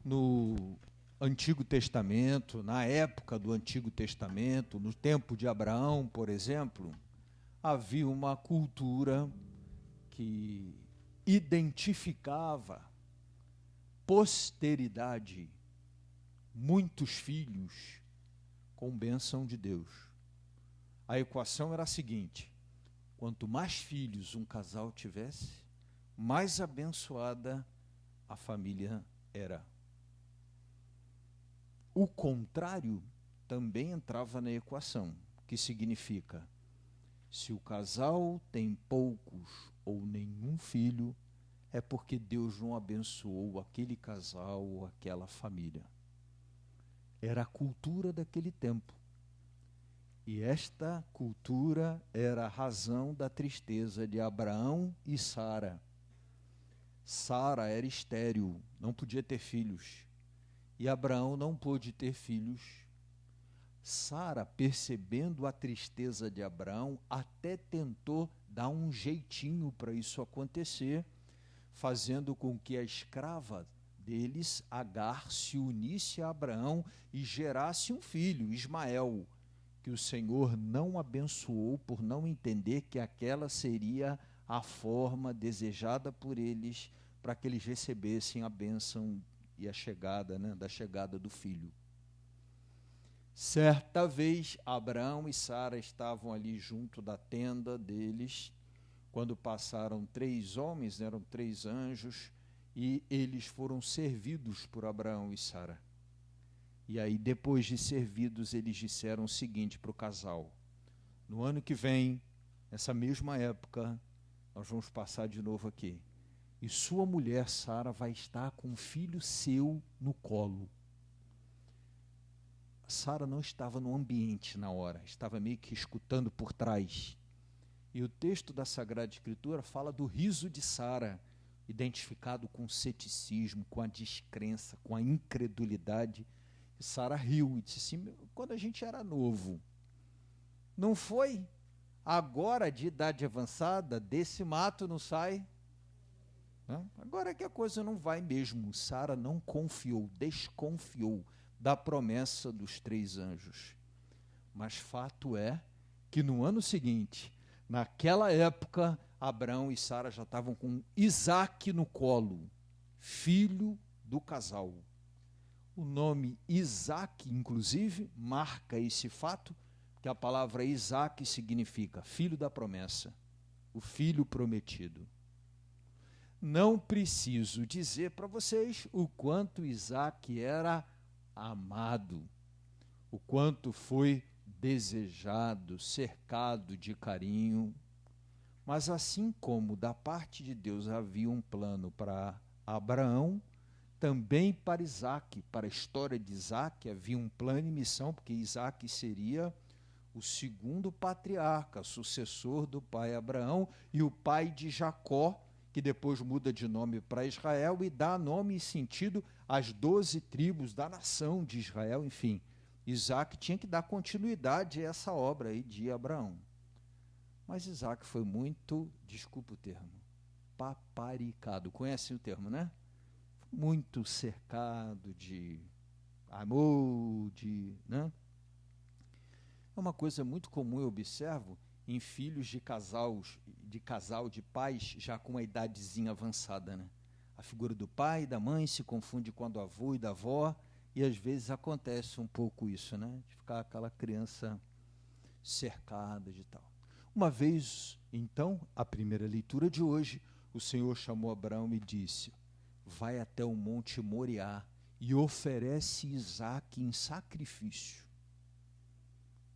no Antigo Testamento, na época do Antigo Testamento, no tempo de Abraão, por exemplo, havia uma cultura que identificava posteridade, muitos filhos, com bênção de Deus. A equação era a seguinte: quanto mais filhos um casal tivesse, mais abençoada a família era. O contrário também entrava na equação, que significa: se o casal tem poucos ou nenhum filho, é porque Deus não abençoou aquele casal ou aquela família. Era a cultura daquele tempo. E esta cultura era a razão da tristeza de Abraão e Sara. Sara era estéril, não podia ter filhos. E Abraão não pôde ter filhos. Sara, percebendo a tristeza de Abraão, até tentou dar um jeitinho para isso acontecer, fazendo com que a escrava deles, Agar, se unisse a Abraão e gerasse um filho, Ismael, que o Senhor não abençoou por não entender que aquela seria a forma desejada por eles para que eles recebessem a bênção e a chegada, da chegada do filho. Certa vez, Abraão e Sara estavam ali junto da tenda deles, quando passaram 3 homens, eram 3 anjos, e eles foram servidos por Abraão e Sara. E aí, depois de servidos, eles disseram o seguinte para o casal: no ano que vem, nessa mesma época, nós vamos passar de novo aqui, e sua mulher, Sara, vai estar com um filho seu no colo. Sara não estava no ambiente na hora, estava meio que escutando por trás. E o texto da Sagrada Escritura fala do riso de Sara, identificado com o ceticismo, com a descrença, com a incredulidade. E Sara riu e disse assim: quando a gente era novo, não foi? Agora, de idade avançada, desse mato não sai? Agora é que a coisa não vai mesmo. Sara não confiou, desconfiou da promessa dos 3 anjos. Mas fato é que no ano seguinte, naquela época, Abraão e Sara já estavam com Isaque no colo, filho do casal. O nome Isaque, inclusive, marca esse fato, que a palavra Isaque significa filho da promessa, o filho prometido. Não preciso dizer para vocês o quanto Isaque era amado, o quanto foi desejado, cercado de carinho. Mas assim como da parte de Deus havia um plano para Abraão, também para Isaque, para a história de Isaque, havia um plano e missão, porque Isaque seria o segundo patriarca, sucessor do pai Abraão e o pai de Jacó, que depois muda de nome para Israel e dá nome e sentido às 12 tribos da nação de Israel. Enfim, Isaque tinha que dar continuidade a essa obra aí de Abraão. Mas Isaque foi muito, desculpa o termo, paparicado. Conhecem o termo, né? Muito cercado de amor, né? É uma coisa muito comum, eu observo, em filhos de casal de pais já com uma idadezinha avançada, né? A figura do pai e da mãe se confunde com a do avô e da avó, e às vezes acontece um pouco isso, né? De ficar aquela criança cercada de tal. Uma vez, então, a primeira leitura de hoje, o Senhor chamou Abraão e disse: vai até o monte Moriá e oferece Isaque em sacrifício.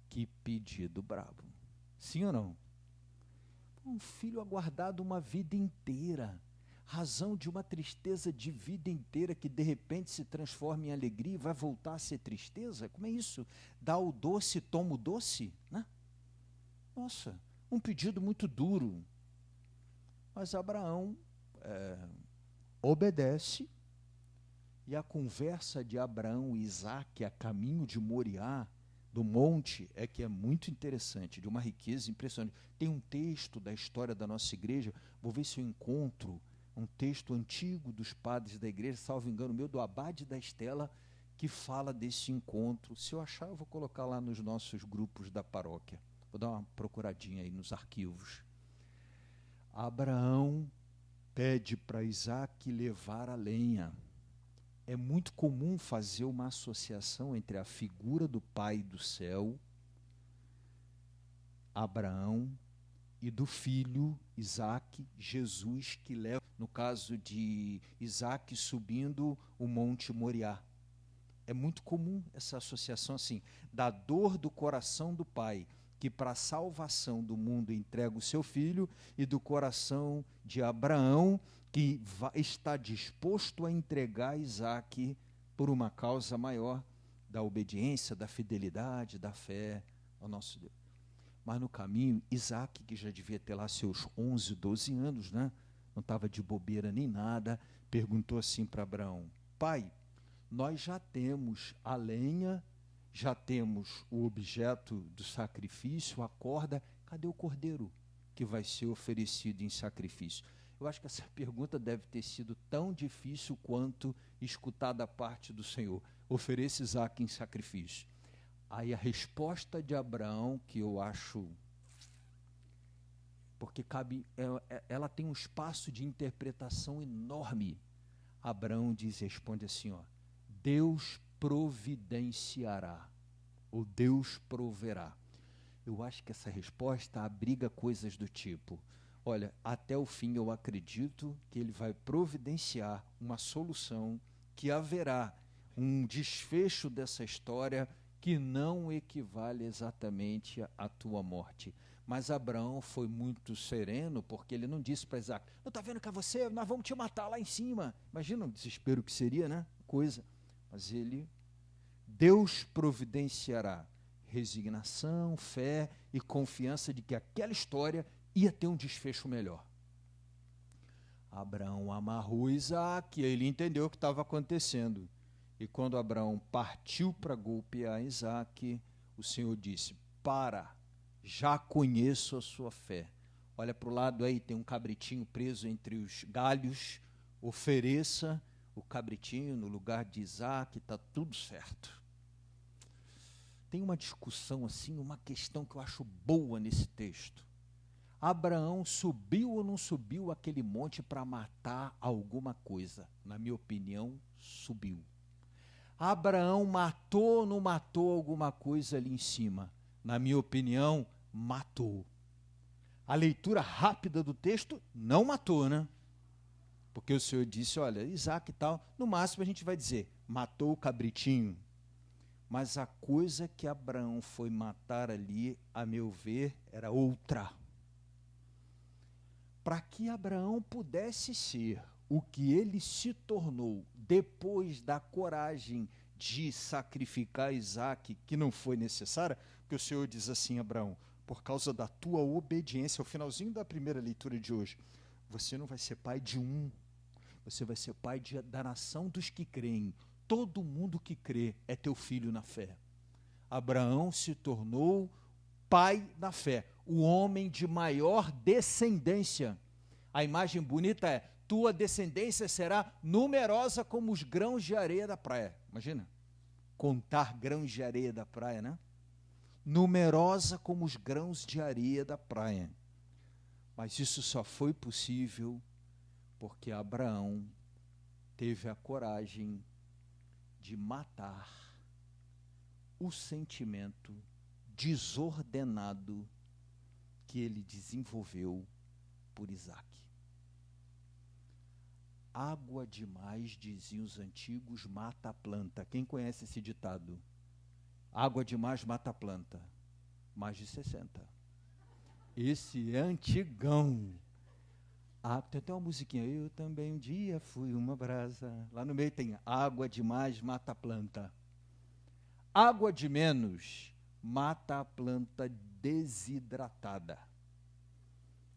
Que pedido brabo. Sim ou não? Um filho aguardado uma vida inteira, razão de uma tristeza de vida inteira que de repente se transforma em alegria e vai voltar a ser tristeza? Como é isso? Dá o doce, toma o doce? Né? Nossa, um pedido muito duro. Mas Abraão obedece, e a conversa de Abraão e Isaque a caminho de Moriá, do monte, é que é muito interessante, de uma riqueza impressionante. Tem um texto da história da nossa igreja, vou ver se eu encontro um texto antigo dos padres da igreja, salvo engano meu, do Abade da Estela, que fala desse encontro. Se eu achar, eu vou colocar lá nos nossos grupos da paróquia. Vou dar uma procuradinha aí nos arquivos. Abraão pede para Isaque levar a lenha. É muito comum fazer uma associação entre a figura do Pai do céu, Abraão, e do filho Isaque, Jesus, que leva, no caso de Isaque, subindo o Monte Moriá. É muito comum essa associação assim, da dor do coração do pai, que para a salvação do mundo entrega o seu filho, e do coração de Abraão, que está disposto a entregar Isaque por uma causa maior, da obediência, da fidelidade, da fé ao nosso Deus. Mas no caminho, Isaque, que já devia ter lá seus 11, 12 anos, né? Não estava de bobeira nem nada, perguntou assim para Abraão: pai, nós já temos a lenha, já temos o objeto do sacrifício, a corda, cadê o cordeiro que vai ser oferecido em sacrifício? Eu acho que essa pergunta deve ter sido tão difícil quanto escutar da parte do Senhor: ofereça Isaque em sacrifício. Aí a resposta de Abraão, que eu acho, porque ela tem um espaço de interpretação enorme. Abraão responde assim, Deus providenciará, ou Deus proverá. Eu acho que essa resposta abriga coisas do tipo: olha, até o fim eu acredito que ele vai providenciar uma solução, que haverá um desfecho dessa história que não equivale exatamente à tua morte. Mas Abraão foi muito sereno, porque ele não disse para Isaque: não está vendo que é você? Nós vamos te matar lá em cima. Imagina o desespero que seria, né? Coisa. Mas Deus providenciará resignação, fé e confiança de que aquela história ia ter um desfecho melhor. Abraão amarrou Isaque, ele entendeu o que estava acontecendo. E quando Abraão partiu para golpear Isaque, o Senhor disse: para, já conheço a sua fé. Olha para o lado aí, tem um cabritinho preso entre os galhos, ofereça o cabritinho no lugar de Isaque, está tudo certo. Tem uma discussão assim, uma questão que eu acho boa nesse texto. Abraão subiu ou não subiu aquele monte para matar alguma coisa? Na minha opinião, subiu. Abraão matou ou não matou alguma coisa ali em cima? Na minha opinião, matou. A leitura rápida do texto não matou, né? Porque o Senhor disse: olha, Isaque e tal, no máximo a gente vai dizer, matou o cabritinho. Mas a coisa que Abraão foi matar ali, a meu ver, era outra. Para que Abraão pudesse ser o que ele se tornou depois da coragem de sacrificar Isaque, que não foi necessária, porque o Senhor diz assim: Abraão, por causa da tua obediência, ao finalzinho da primeira leitura de hoje, você não vai ser pai de um, você vai ser pai da nação dos que creem. Todo mundo que crê é teu filho na fé. Abraão se tornou pai na fé, o homem de maior descendência. A imagem bonita é: tua descendência será numerosa como os grãos de areia da praia. Imagina, contar grãos de areia da praia, né? Numerosa como os grãos de areia da praia. Mas isso só foi possível porque Abraão teve a coragem de matar o sentimento desordenado que ele desenvolveu por Isaque. Água demais, diziam os antigos, mata a planta. Quem conhece esse ditado? Água demais mata a planta. Mais de 60. Esse é antigão. Tem até uma musiquinha: eu também um dia fui uma brasa. Lá no meio tem: água demais mata a planta. Água de menos mata a planta desidratada.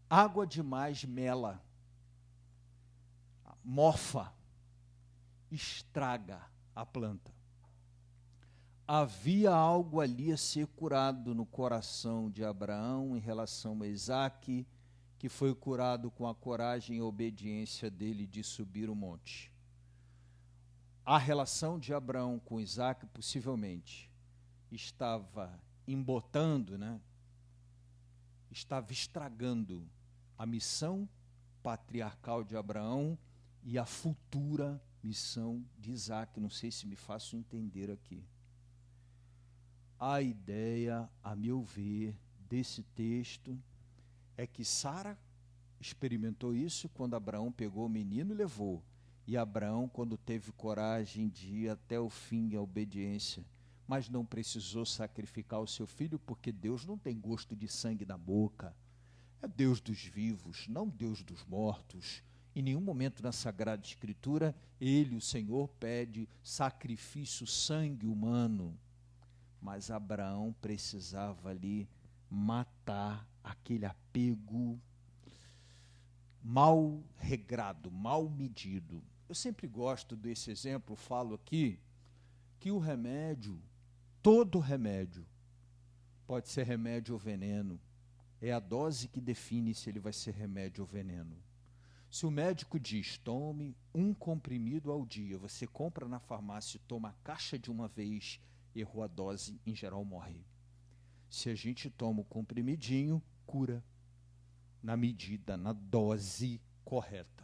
Água demais mela, mofa, estraga a planta. Havia algo ali a ser curado no coração de Abraão em relação a Isaque, que que foi curado com a coragem e obediência dele de subir o monte. A relação de Abraão com Isaac possivelmente estava embotando, né? Estava estragando a missão patriarcal de Abraão e a futura missão de Isaac. Não sei se me faço entender aqui. A ideia, a meu ver, desse texto é que Sara experimentou isso quando Abraão pegou o menino e levou. E Abraão, quando teve coragem de ir até o fim em obediência, mas não precisou sacrificar o seu filho, porque Deus não tem gosto de sangue na boca. É Deus dos vivos, não Deus dos mortos. Em nenhum momento na Sagrada Escritura, ele, o Senhor, pede sacrifício, sangue humano. Mas Abraão precisava ali matar aquele apego mal regrado, mal medido. Eu sempre gosto desse exemplo, falo aqui, que o remédio, todo remédio, pode ser remédio ou veneno. É a dose que define se ele vai ser remédio ou veneno. Se o médico diz, tome um comprimido ao dia, você compra na farmácia e toma a caixa de uma vez, errou a dose, em geral morre. Se a gente toma o comprimidinho, cura. Na medida, na dose correta.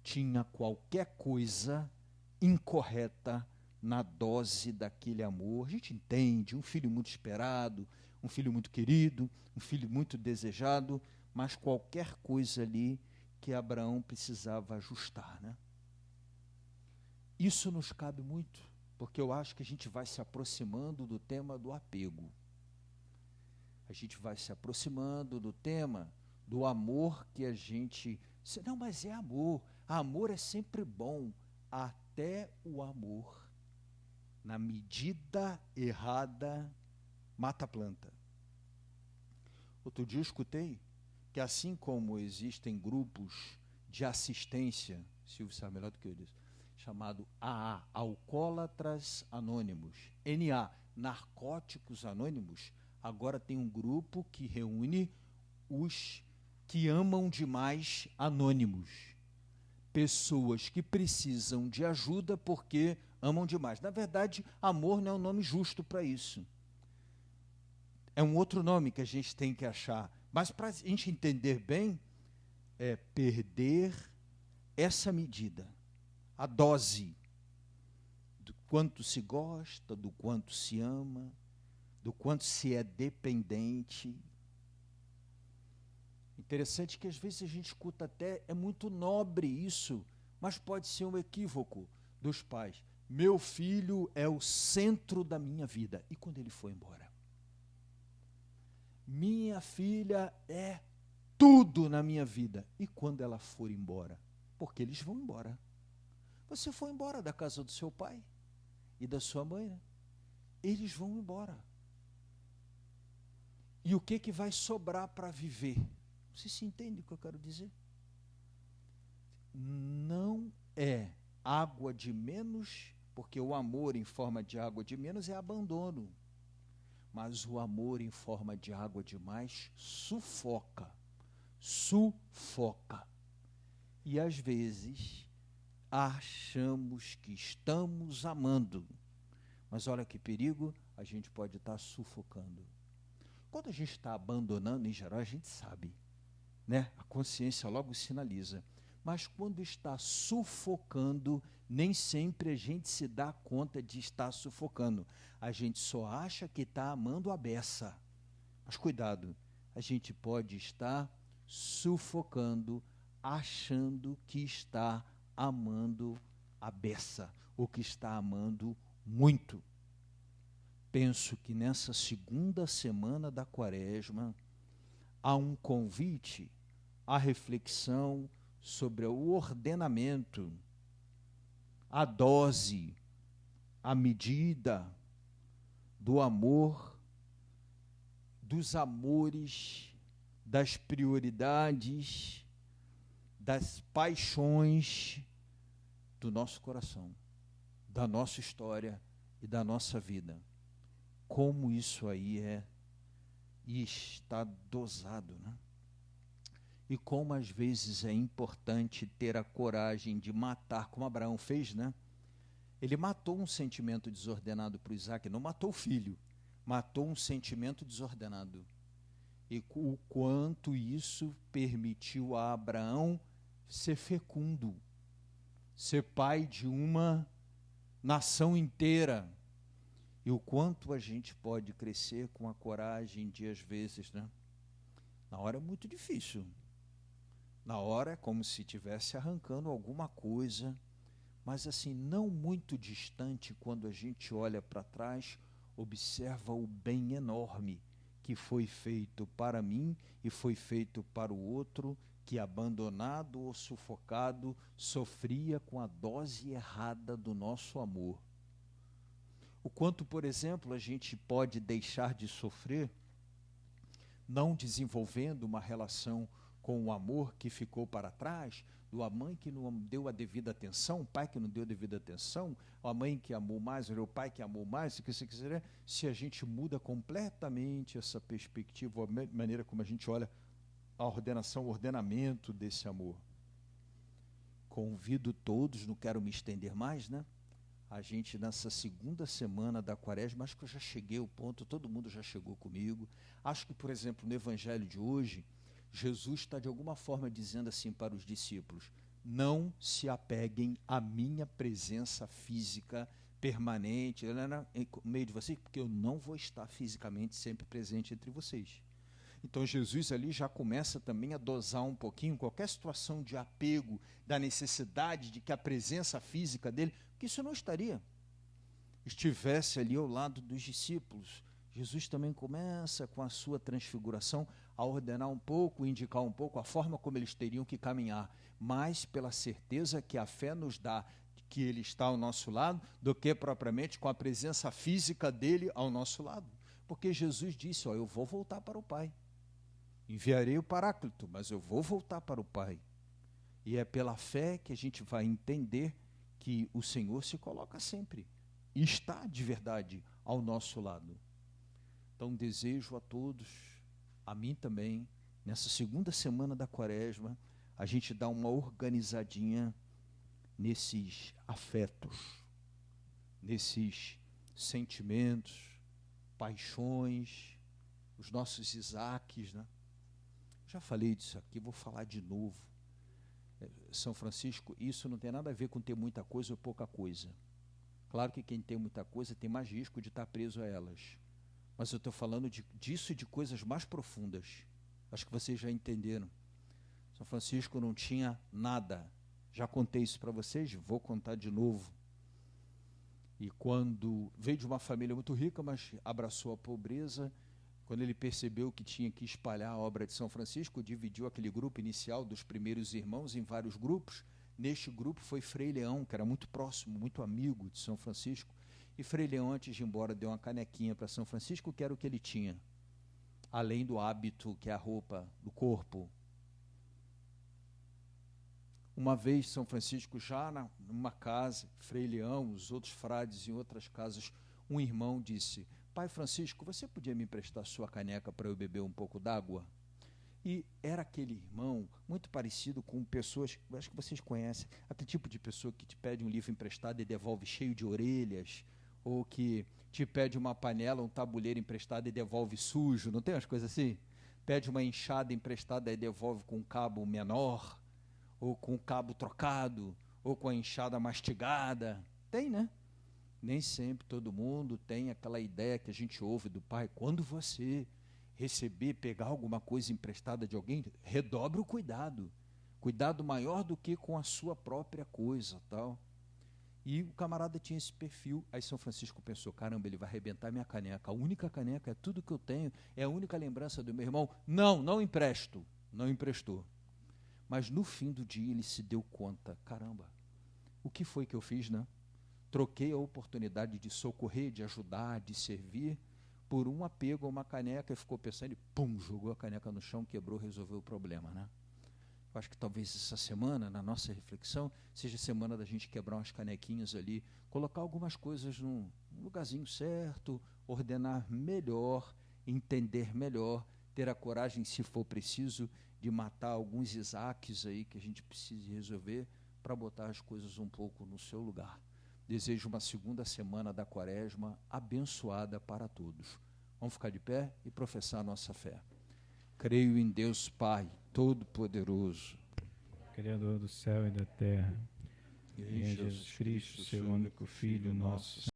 Tinha qualquer coisa incorreta na dose daquele amor. A gente entende, um filho muito esperado, um filho muito querido, um filho muito desejado, mas qualquer coisa ali que Abraão precisava ajustar, né? Isso nos cabe muito, porque eu acho que a gente vai se aproximando do tema do apego. A gente vai se aproximando do tema do amor que a gente... Não, mas é amor. Amor é sempre bom, até o amor, na medida errada, mata a planta. Outro dia eu escutei que assim como existem grupos de assistência, Silvio sabe melhor do que eu disse, chamado AA, Alcoólatras Anônimos, NA, Narcóticos Anônimos, agora tem um grupo que reúne os que amam demais anônimos. Pessoas que precisam de ajuda porque amam demais. Na verdade, amor não é um nome justo para isso. É um outro nome que a gente tem que achar. Mas para a gente entender bem, é perder essa medida, a dose do quanto se gosta, do quanto se ama, do quanto se é dependente. Interessante que às vezes a gente escuta até, é muito nobre isso, mas pode ser um equívoco dos pais. Meu filho é o centro da minha vida. E quando ele for embora? Minha filha é tudo na minha vida. E quando ela for embora? Porque eles vão embora. Você foi embora da casa do seu pai e da sua mãe, né? Eles vão embora. E o que vai sobrar para viver? Você se entende o que eu quero dizer? Não é água de menos, porque o amor em forma de água de menos é abandono. Mas o amor em forma de água de mais sufoca. Sufoca. E às vezes achamos que estamos amando. Mas olha que perigo, a gente pode estar sufocando. Quando a gente está abandonando, em geral, a gente sabe, né? A consciência logo sinaliza. Mas quando está sufocando, nem sempre a gente se dá conta de estar sufocando. A gente só acha que está amando a beça. Mas cuidado, a gente pode estar sufocando, achando que está amando a beça, ou que está amando muito. Penso que nessa segunda semana da Quaresma, há um convite à reflexão sobre o ordenamento, a dose, a medida do amor, dos amores, das prioridades, das paixões do nosso coração, da nossa história e da nossa vida. Como isso aí é e está dosado, né? E como às vezes é importante ter a coragem de matar, como Abraão fez, né? Ele matou um sentimento desordenado para o Isaac, não matou o filho, matou um sentimento desordenado. E o quanto isso permitiu a Abraão ser fecundo, ser pai de uma nação inteira. E o quanto a gente pode crescer com a coragem de, às vezes, né? Na hora é muito difícil. Na hora é como se estivesse arrancando alguma coisa, mas assim, não muito distante, quando a gente olha para trás, observa o bem enorme que foi feito para mim e foi feito para o outro, que abandonado ou sufocado, sofria com a dose errada do nosso amor. O quanto, por exemplo, a gente pode deixar de sofrer, não desenvolvendo uma relação com o amor que ficou para trás, a mãe que não deu a devida atenção, o pai que não deu a devida atenção, a mãe que amou mais, ou o pai que amou mais, o que você quiser, se a gente muda completamente essa perspectiva, a maneira como a gente olha a ordenação, o ordenamento desse amor. Convido todos, não quero me estender mais, né? A gente nessa segunda semana da Quaresma, acho que eu já cheguei ao ponto, todo mundo já chegou comigo. Acho que, por exemplo, no Evangelho de hoje, Jesus está de alguma forma dizendo assim para os discípulos: não se apeguem à minha presença física permanente no meio de vocês, porque eu não vou estar fisicamente sempre presente entre vocês. Então Jesus ali já começa também a dosar um pouquinho qualquer situação de apego, da necessidade de que a presença física dele, que isso não estivesse ali ao lado dos discípulos. Jesus também começa com a sua transfiguração a ordenar um pouco, indicar um pouco a forma como eles teriam que caminhar, mais pela certeza que a fé nos dá que ele está ao nosso lado, do que propriamente com a presença física dele ao nosso lado. Porque Jesus disse, eu vou voltar para o Pai. Enviarei o Paráclito, mas eu vou voltar para o Pai. E é pela fé que a gente vai entender que o Senhor se coloca sempre e está de verdade ao nosso lado. Então desejo a todos, a mim também, nessa segunda semana da Quaresma, a gente dá uma organizadinha nesses afetos, nesses sentimentos, paixões, os nossos Isaques, né? Já falei disso aqui, vou falar de novo. São Francisco, isso não tem nada a ver com ter muita coisa ou pouca coisa. Claro que quem tem muita coisa tem mais risco de estar preso a elas. Mas eu estou falando disso e de coisas mais profundas. Acho que vocês já entenderam. São Francisco não tinha nada. Já contei isso para vocês, vou contar de novo. E quando veio de uma família muito rica, mas abraçou a pobreza, quando ele percebeu que tinha que espalhar a obra de São Francisco, dividiu aquele grupo inicial dos primeiros irmãos em vários grupos. Neste grupo foi Frei Leão, que era muito próximo, muito amigo de São Francisco. E Frei Leão, antes de ir embora, deu uma canequinha para São Francisco, que era o que ele tinha, além do hábito, que é a roupa do corpo. Uma vez, São Francisco, já numa casa, Frei Leão, os outros frades em outras casas, um irmão disse: Pai Francisco, você podia me emprestar sua caneca para eu beber um pouco d'água? E era aquele irmão muito parecido com pessoas, acho que vocês conhecem, aquele tipo de pessoa que te pede um livro emprestado e devolve cheio de orelhas, ou que te pede uma panela, um tabuleiro emprestado e devolve sujo, não tem umas coisas assim? Pede uma enxada emprestada e devolve com um cabo menor, ou com o cabo trocado, ou com a enxada mastigada. Tem, né? Nem sempre todo mundo tem aquela ideia que a gente ouve do pai. Quando você receber, pegar alguma coisa emprestada de alguém, redobre o cuidado. Cuidado maior do que com a sua própria coisa, tal. E o camarada tinha esse perfil. Aí São Francisco pensou, caramba, ele vai arrebentar minha caneca. A única caneca, é tudo que eu tenho, é a única lembrança do meu irmão. Não empresto. Não emprestou. Mas no fim do dia ele se deu conta, caramba, o que foi que eu fiz, né? Troquei a oportunidade de socorrer, de ajudar, de servir, por um apego a uma caneca, e ficou pensando e pum, jogou a caneca no chão, quebrou, resolveu o problema, né? Eu acho que talvez essa semana, na nossa reflexão, seja a semana da gente quebrar umas canequinhas ali, colocar algumas coisas num lugarzinho certo, ordenar melhor, entender melhor ter a coragem, se for preciso, de matar alguns Isaques aí que a gente precise resolver para botar as coisas um pouco no seu lugar. Desejo uma segunda semana da Quaresma abençoada para todos. Vamos ficar de pé e professar a nossa fé. Creio em Deus Pai Todo-Poderoso, Criador do céu e da terra, e e em Jesus Cristo, seu único Filho, nosso